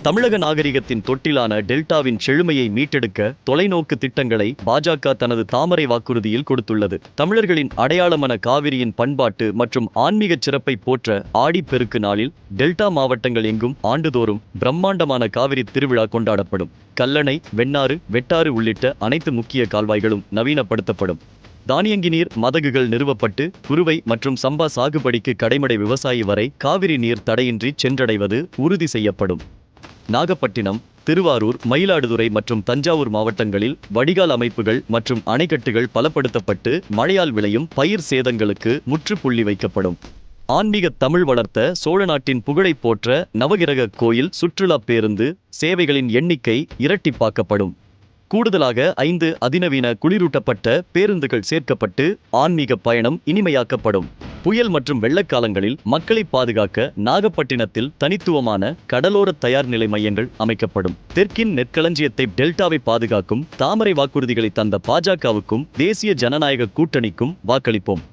தமிழக நாகரிகத்தின் தொட்டிலான டெல்டாவின் செழுமையை மீட்டெடுக்க தொலைநோக்கு திட்டங்களை பாஜக தனது தாமரை வாக்குறுதியில் கொடுத்துள்ளது. தமிழர்களின் அடையாளமான காவிரியின் பண்பாட்டு மற்றும் ஆன்மீக சிறப்பை போற்ற ஆடிப்பெருக்கு நாளில் டெல்டா மாவட்டங்கள் எங்கும் ஆண்டுதோறும் பிரம்மாண்டமான காவிரி திருவிழா கொண்டாடப்படும். கல்லணை, வெண்ணாறு, வெட்டாறு உள்ளிட்ட அனைத்து முக்கிய கால்வாய்களும் நவீனப்படுத்தப்படும். தானியங்கி நீர் மதகுகள் நிறுவப்பட்டு குறுவை மற்றும் சம்பா சாகுபடிக்கு கடைமடை விவசாயி வரை காவிரி நீர் தடையின்றி சென்றடைவது உறுதி செய்யப்படும். நாகப்பட்டினம், திருவாரூர், மயிலாடுதுறை மற்றும் தஞ்சாவூர் மாவட்டங்களில் வடிகால் அமைப்புகள் மற்றும் அணைக்கட்டுகள் பலப்படுத்தப்பட்டு மழையால் விளையும் பயிர் சேதங்களுக்கு முற்றுப்புள்ளி வைக்கப்படும். ஆன்மீக தமிழ் வளர்த்த சோழநாட்டின் புகழை போற்ற நவகிரக கோயில் சுற்றுலா பேருந்து சேவைகளின் எண்ணிக்கை இரட்டிப்பாக்கப்படும். கூடுதலாக 5 அதிநவீன குளிரூட்டப்பட்ட பேருந்துகள் சேர்க்கப்பட்டு ஆன்மீக பயணம் இனிமையாக்கப்படும். புயல் மற்றும் வெள்ளக்காலங்களில் மக்களை பாதுகாக்க நாகப்பட்டினத்தில் தனித்துவமான கடலோர தயார் நிலை மையங்கள் அமைக்கப்படும். தெற்கின் நெற்களஞ்சியத்தை டெல்டாவை பாதுகாக்கும் தாமரை வாக்குறுதிகளை தந்த பாஜகவுக்கும் தேசிய ஜனநாயக கூட்டணிக்கும் வாக்களிப்போம்.